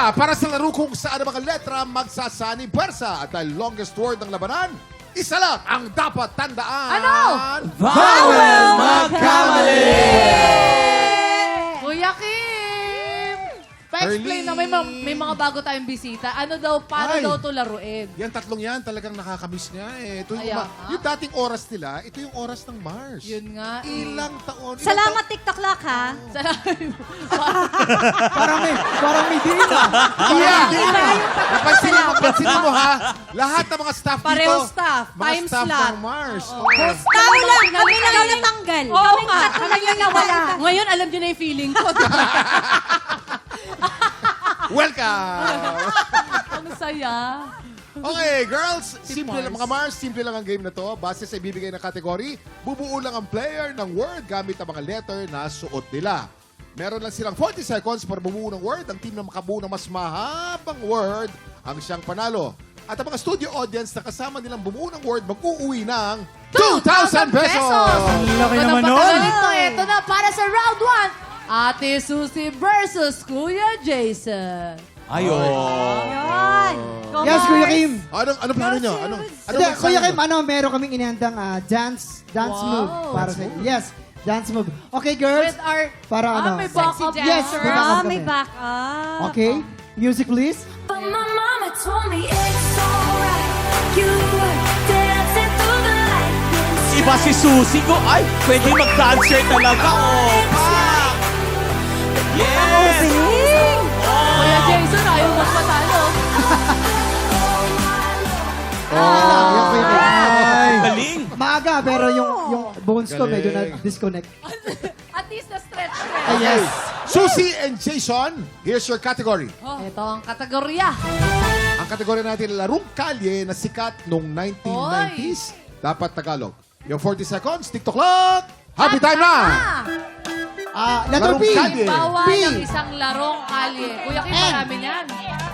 na para sa laro kung saan ang mga letra magsasani puwersa. At dahil longest word ng labanan, isa lang ang dapat tandaan. Ano? Bawal magkamali! Kuya Kim! Pa-explain na may mga bago tayong bisita. Ano daw, paano Ay. daw to laruin? Yan tatlong yan, talagang nakakamiss niya eh. Ito yung, Kaya nga. yung dating oras nila, ito yung oras ng Mars. Yun nga. Ilang taon. Salamat, TikTok Lock, ha? Parang may din ah. Yeah. Napansin mo ha, lahat ng mga staff dito, Pareho staff, mga time staff slot. ng Mars. Tao lang, kami lang yung natanggal. Oo Kami nga, tatlo lang yung nawala. Ngayon, alam niyo na yung feeling ko. Welcome! Ang saya. Okay, girls, simple Mars. lang mga Mars, simple lang ang game na to. Base sa ibibigay na kategory, bubuo lang ang player ng word gamit ang mga letter na suot nila. Meron lang silang 40 seconds para bumuo ng word. Ang team na makabuo ng mas mahabang word ang siyang panalo. At ang mga studio audience na kasama nilang bumuo ng word, mag-uuwi ng 2,000 pesos! Ang laki naman nun. Ito na para sa round 1. Ate Susie versus Kuya Jason. Ayun. Yun. Yes, Kuya Kim. Ano plano nyo? Ano Hindi, Kuya Kim, meron kaming inihandang dance Wow. move para sa Yes, dance move. Okay, girls. With our... Para ano? may backup Yes, dancer. may backup May kami. backup. Okay, music please. But my mama told me it's alright. You were dancing through the light. Iba si Susie ko. Ay, pwede mag-dancer talaga. Oh, pa! Yes! Kuya Jason, ayaw magpatalo. Yan, Kuya Kim. Ay. Galing. Maaga, pero yung bones ko medyo na-disconnect. At least na-stretch. Okay. Susie and Jason, here's your category. Ito ang kategorya. Ang kategory natin, larong kalye na sikat noong 1990s. Dapat Tagalog. Yung 40 seconds, TikTok clock. Happy time na! Letter Larong P. kalye. Bawal P. ng isang larong kalye. Kuya Kim, marami yan.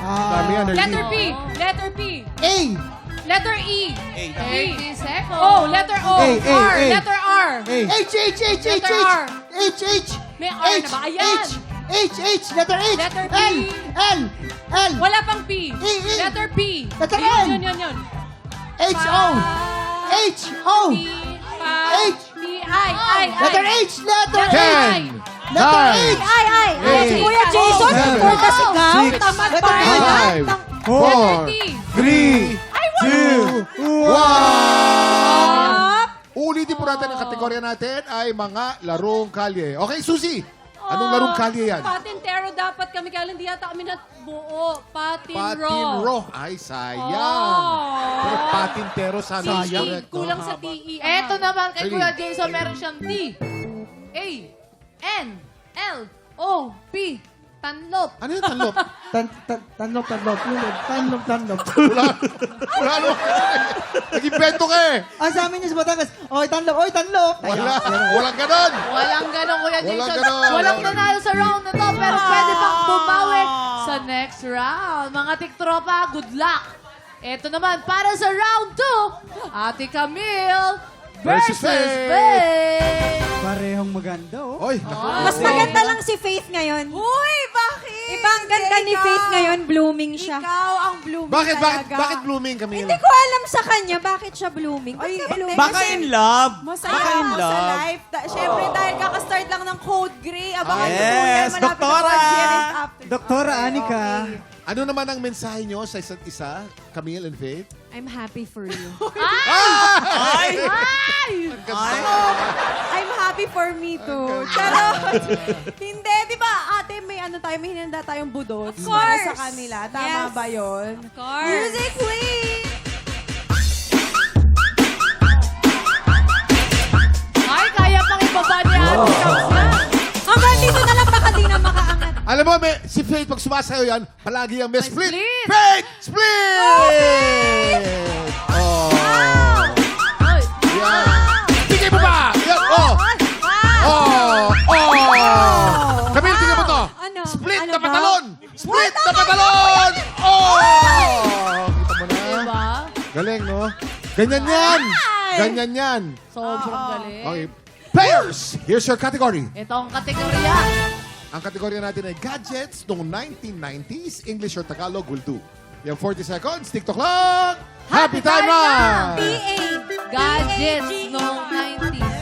Dami yan, Letter Ernie. P. Letter P. A. Letter E. 30 seconds. O. Letter O. A, A, R. A. Letter R. H, H, H, H, H, Letter R. H, H. May R na ba? Ayan. H, letter H. Letter P. L. Wala pang P. E. Letter P. Letter Yun, N. yun. H, O. H, O. P. H. P. I. Letter H, letter H. 10, Letter 9, H. Ay. Eight. Kuya Jason, Seven. for the sigaw. Six. Tamad Letter pa. H. 5, Letter 4, T. 3, 2, 1. Ulitin po natin ang kategorya natin ay mga larong kalye. Okay, Susie. Anong larong kalye yan? Patintero dapat kami, kaya hindi yata kami nabuo. Patinro. Patinro. Ay, sayang. Pero patintero sana. Correct, no? Kulang sa TE. Eto naman kay Really? Kuya Jason, meron siyang T. A. N. L. O. P. Tanlop. Ano yung tanlop? Tanlop. Tanlop. Wala naman. Nag-invento ka eh. Sa amin yung sa Batangas. Oy, tanlop. Walang ganon. Walang ganon, Kuya Walang Jason. ganon. Walang nanalo sa round na to, pero pwede pang bumawi sa next round. Mga tiktropa, good luck. Ito naman, para sa round 2, Ate Camille versus Faith. Parehong maganda, oh. Oy, Mas maganda lang si Faith ngayon. Uy, bakit? Ibang ganda ni Ikaw. Faith ngayon, blooming siya. Ikaw ang blooming bakit blooming, Camille? Hindi ko alam sa kanya bakit siya blooming. Ay, Ba't ka hindi. blooming? Baka in love. Masaya Baka in ako sa love. life. Siyempre, dahil kakastart lang ng Code Grey. Abangan Yes, ko po yan. Malapit Doktora. na po ang year after. Doktora Anika. Ano naman ang mensahe nyo sa isa't isa, Camille and Faith? I'm happy for you. Ay! I'm happy for me too. Charot! Hindi, di ba ate, may hinanda tayong budot para sa kanila. Tama Yes. ba yun? Of course. Music, please! Ay, kaya pang ibaba ni Ate Camille. Hanggang dito na lang baka di na makaangat. Alam mo, si Faith, pag sumasayo yan, palagi ang may split. split. Faith! Split! Oh. Ay, Yan. Bigay mo ba? Yan. Oh. Oh. Oh. Camille, tingnan mo to. Ano? Split Ano na ba? patalon! Split na patalon! Oh! Kita mo na? diba? Galing, no? Ganyan yan. Ganyan yan. Sobrang galing. Okay. Players, here's your category. Ito ang kategorya. Ang kategorya natin ay gadgets noong 1990s. English or Tagalog will do. You have 40 seconds. TikTok clock. Happy time na! PA. Gadgets noong 90s.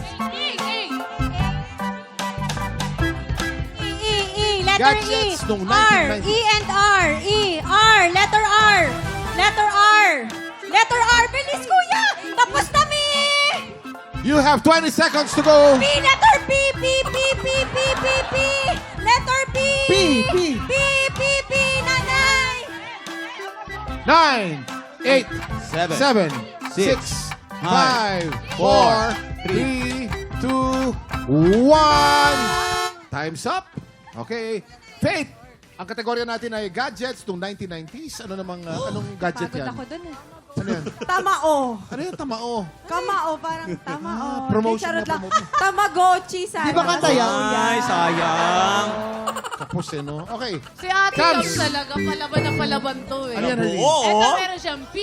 Letter Gadgets E. nung R. 1990s. E and R. E. R. Letter R. Letter R. Letter R. Bilis, kuya! Tapos na, Mi! You have 20 seconds to go. P. Letter P. P. P. P. P. P. P. Letter P. P, P. P. P. P. Nanay. 9, 8, 7, 6, 5, 4, 3, 2, 1. Time's up. Okay. Faith, ang kategorya natin ay gadgets noong 1990s. Ano namang, anong gadget Pagod yan? ako dun eh. Ano yan? Tamao. Ano yan? Tamao. Kamao, parang tamao. promotion Charot na lang. promote. Tamagotchi, sana. Di ba kanta yan? Ay, sayang. Kapos eh, no? Okay. Si Ate Cams. Cams talaga, palaban na palaban to eh. Ano yan, Halil? Oo. Ito meron siyang P.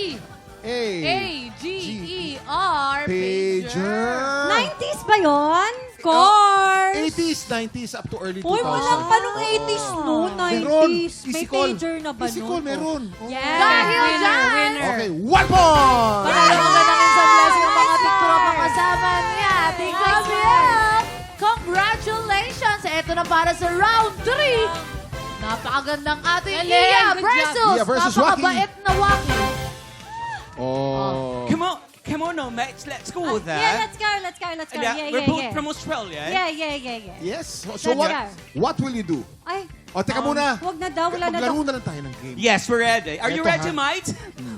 A. A-G-E-R. Pager. 90s ba yun? Course. 80s, 90s, up to early 2000. Uy, walang pa nung 80s, no? 90s. May Easy call. pager na ba, Easy no? call, meron. Oh. Yes. Dahil dyan. Okay, 1 point! Panalo ka na ng isang blessing ang mga tiktropa kasama ni Ate Camille. Congratulations! Ito na para sa round 3. Napakagandang ating Iya Iya versus napakabait na Waki. Oh. Come on now, mates. Let's go with Yeah, that. let's go. Yeah, We're both from Australia. Eh? Yeah. Yes. So Let's what will you do? Ay, O, teka muna. wag na daw, wala na daw. Maglaro na lang tayo ng game. Yes, we're ready. Are you Eto, ready, ha? mate?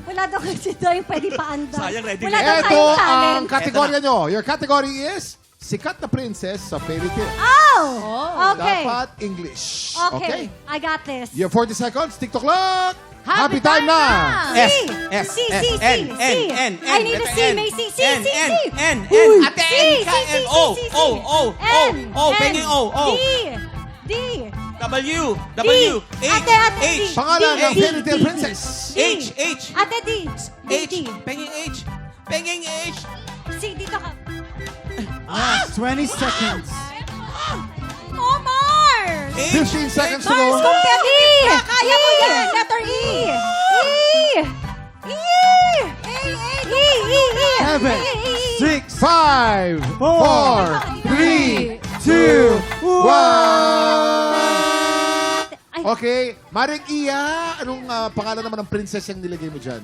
Wala daw kasi daw yung pwede paandar. Sayang, ready Wala na. daw Ito tayong ang talent. kategorya nyo. Your category is sikat na princess sa fairy tale. Oh! Okay. Dapat English. Okay. I got this. You have 40 seconds. TikTok clock. Happy time time na! na! S, C, S, C, N, C, N, C. N, I need a letter C, N. may C, C, N, C, N, C. N, Uy. N. Ate C, N, C, K, C, N, C, O, C, C. O, O, O, O, pengi O, O. D. W, W, H, Ate, H, D. Pangalan ng D, fairy tale D. princess. H, H, Ate D. D, H, D. pengi H, pengi H. C, dito ka. Last 20 seconds. Oh, Mars! 15 seconds to Mars, go. kumpya D. Kaya mo yan. Letter E. E. E. 7, 6, 5, 4, 3, 2, 1. Okay. Maring Iya, anong pangalan naman ng princess yung nilagay mo dyan?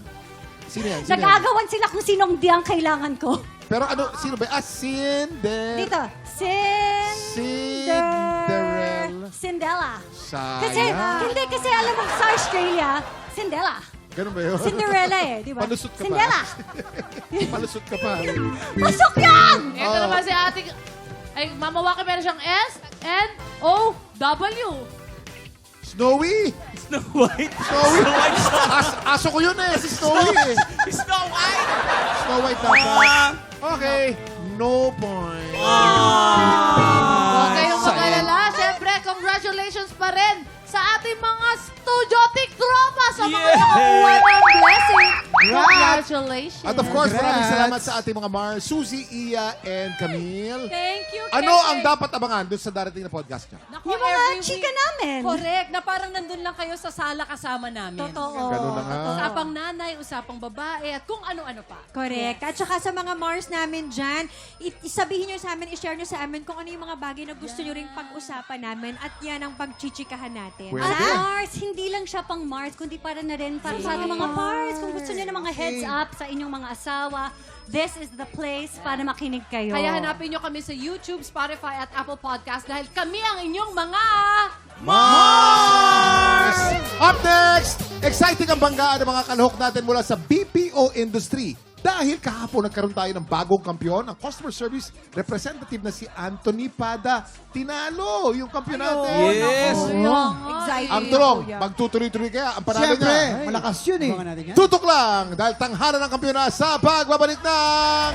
Sino yan? Sino yan? Nag-agawan sila kung sinong di ang kailangan ko. Pero ano, sino ba? Dito. Cinderella. Kasi, Sayang. hindi kasi alam mo sa Australia, Cinderella. Ganun ba yun? Cinderella eh, di ba? Palusot ka Cinderella. pa. Palusot ka pa. Pasok yan! Ito naman si Ate... Ay, Mama Waki meron siyang S, N, O, W. Snowy! Snow White. Snowy! Aso ko yun eh, si Snowy eh. Snow White. Snow White dapat. Okay, no point. Huwag kayong sayang. mag-alala. Siyempre, congratulations pa rin sa ating mga studio tiktropa sa mga Yeah. nakakuha ng blessing. Congratulations. At of course, Congrats. maraming salamat sa ating mga Mars, Suzy, Iya, and Camille. Thank you, Ano Keke. ang dapat abangan doon sa darating na podcast niya? Naku, Yung mga every chika week. namin. Correct, na parang nandun lang kayo sa sala kasama namin. Totoo. Ganun na nga. Usapang nanay, usapang babae, at kung ano-ano pa. Correct. At saka sa mga Mars namin dyan, isabihin nyo sa amin, i-share nyo sa amin kung ano yung mga bagay na gusto nyo ring pag-usapan namin at yan ang pagchichikahan natin. Pwede. At Mars, hindi lang siya pang Mars, kundi para na rin para sa ating mga Mars. Kung gusto niyo ng mga heads up sa inyong mga asawa, this is the place para makinig kayo. Kaya hanapin nyo kami sa YouTube, Spotify, at Apple Podcast dahil kami ang inyong mga... Mars! Up next, exciting ang banggaan ng mga kalahok natin mula sa BPO industry. Dahil kahapon nagkaroon tayo ng bagong kampiyon, ang customer service representative na si Anthony Pada. Tinalo yung kampiyon natin. Yes. Exciting. Ang tulong, magtutuloy-tuloy kaya ang panalo Siyempre, niya. malakas yun eh. Abangan natin yan. Tutok lang dahil tanghalan ng kampiyon na sa pagbabalik ng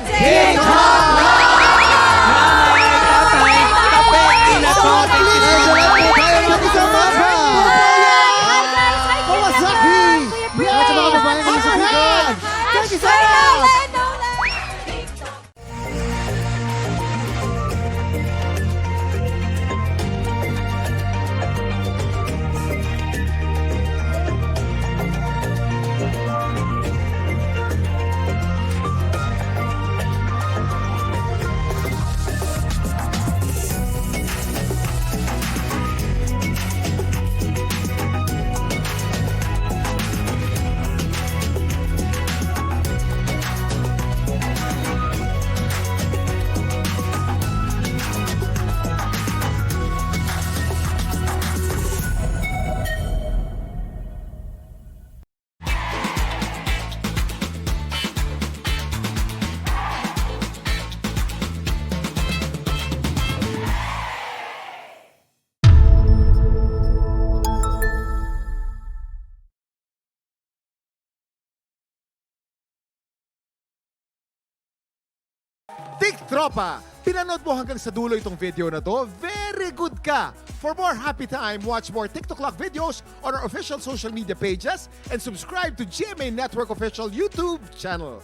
Kawasaki! At sa mga babaeng kasakitan! Thank you so much! TikTropa, pinanood mo hanggang sa dulo itong video na to? Very good ka! For more happy time, watch more TikTok Clock videos on our official social media pages and subscribe to GMA Network official YouTube channel.